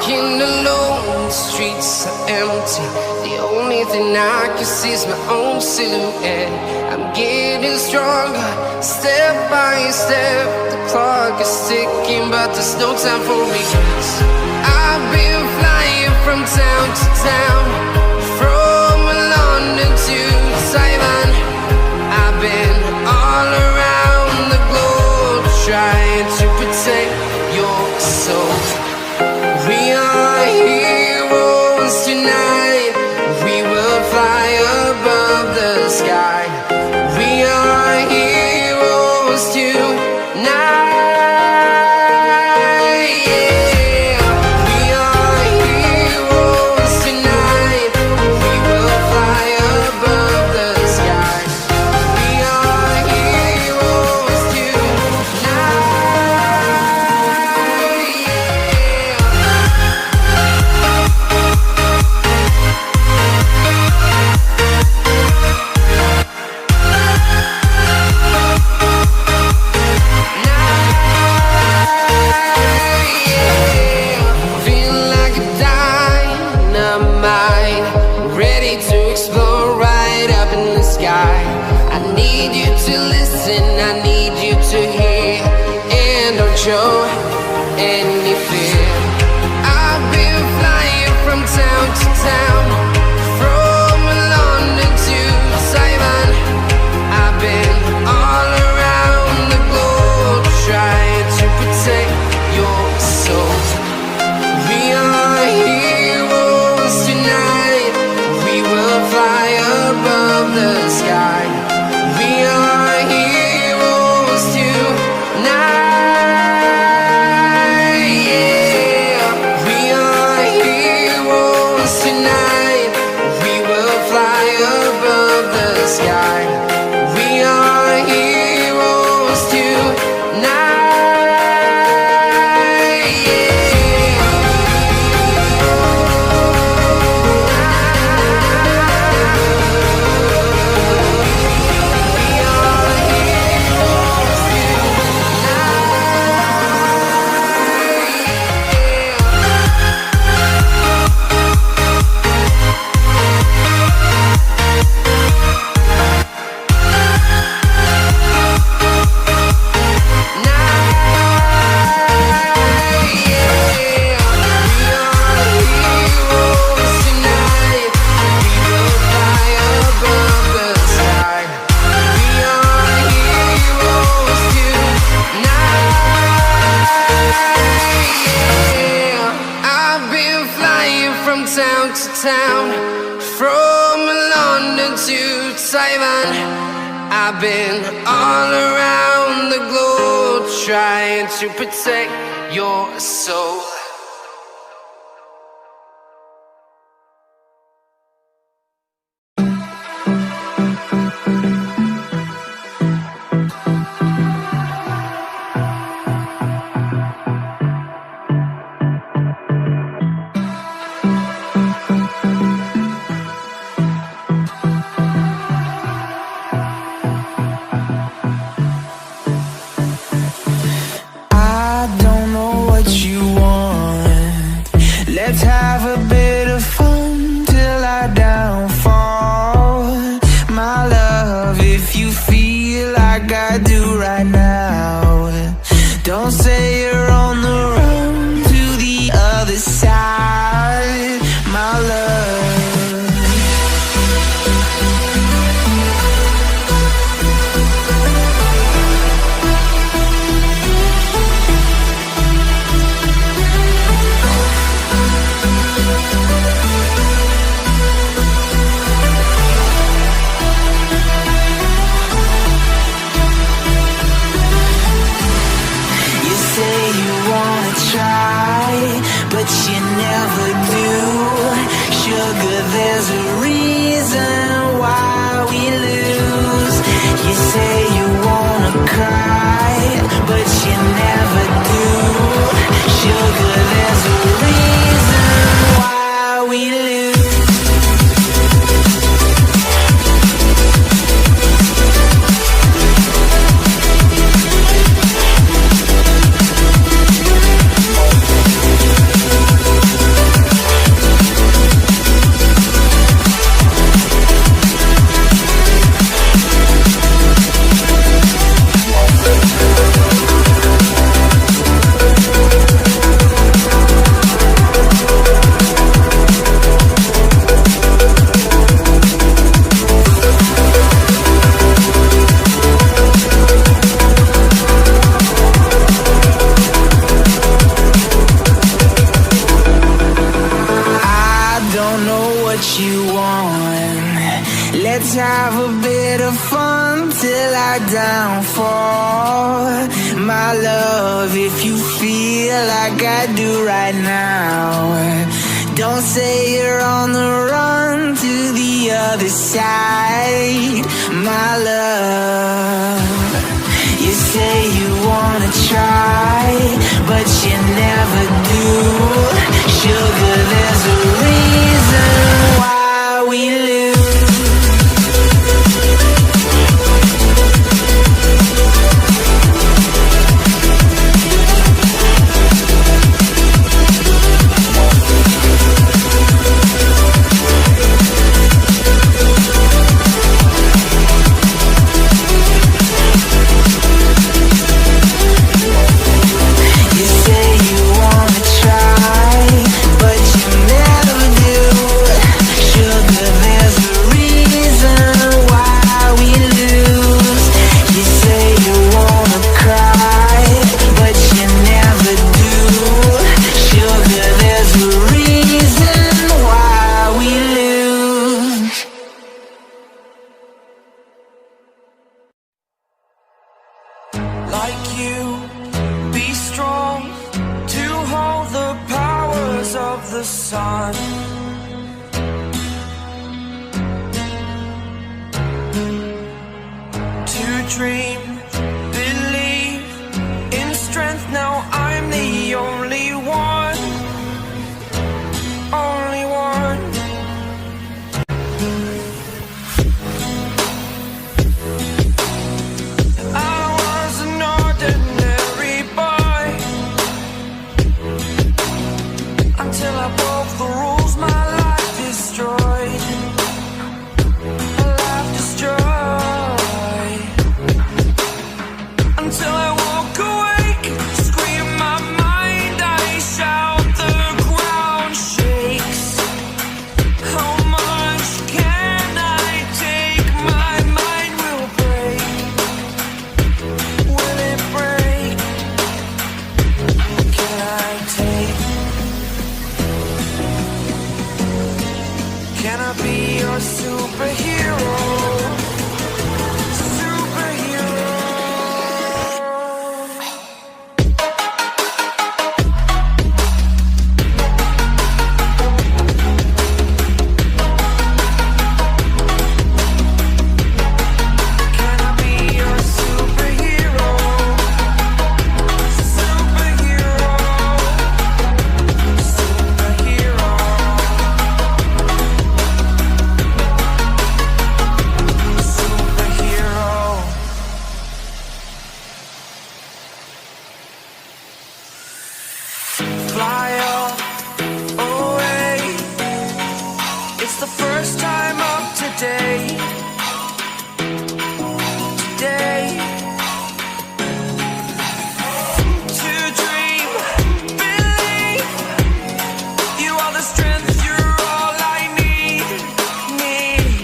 walking alone, the streets are empty. The only thing I can see is my own silhouette. I'm getting stronger, step by step. The clock is ticking, but there's no time for regrets. I've been flying from town to town, from London to Taiwan. I've been all around the globe, trying to protect your soul. We are heroes tonight. We will fly above the sky. We are heroes tonight. Yeah. We are heroes tonight. We will fly above the sky. We are heroes tonight. Feeling like a dynamite, ready to explode right up in the sky. I need you to listen, I need you to hear, and don't show any fear. I've been flying from town to town, from London to Taiwan. I've been all around the globe, trying to protect your soul. We are heroes tonight. We will fly above the sky. We are heroes tonight. Yeah. We are heroes tonight. We will fly above the sky. We are heroes tonight. I've been flying from town to town, from London to Taiwan. I've been all around the globe, trying to protect your soul. I don't know what you want. Let's have a bit of fun till I downfall. My love, if you feel like I do right now, don't say you're on the road to the other side, my love. You say you wanna try, but you never do. Sugar, there's a reason why we lose. You say you wanna cry, but you never do. Sugar, there's a reason why we lose. like I do right now. Don't say you're on the run to the other side, my love. You say you wanna try, but you never do. Sugar, there's a reason why we lose. Like you, be strong to hold the powers of the sun. To dream, believe in strength. Now I'm the only one, only one. Until I broke the rules, my life destroyed. My life destroyed. Until I walk awake, scream my mind, I shout, the ground shakes. How much can I take? My mind will break. Will it break? Can I take? Can I be your superhero? Superhero. Can I be your superhero? Superhero. Superhero. Fly away. It's the first time of today. Today. To dream, believe. You are the strength, you're all I need. Need.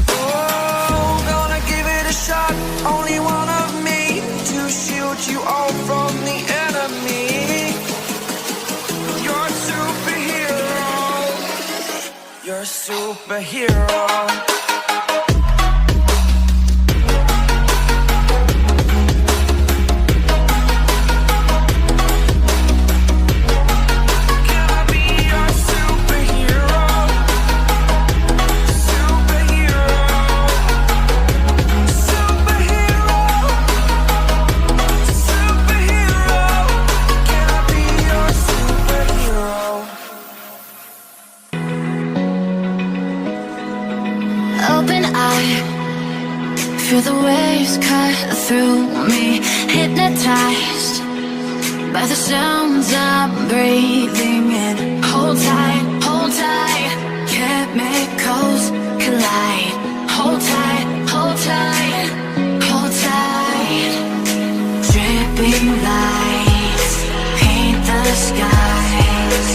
Oh, gonna give it a shot. Only one of me to shield you all from the enemy. You're a superhero. You're a superhero. Can I be your superhero? Superhero. Superhero. Superhero. Can I be your superhero? Open eye, feel the waves cut through me. Hypnotized by the sounds I'm breathing in. Hold tight, hold tight. Chemicals collide. Hold tight, hold tight, hold tight. Dripping lights paint the skies.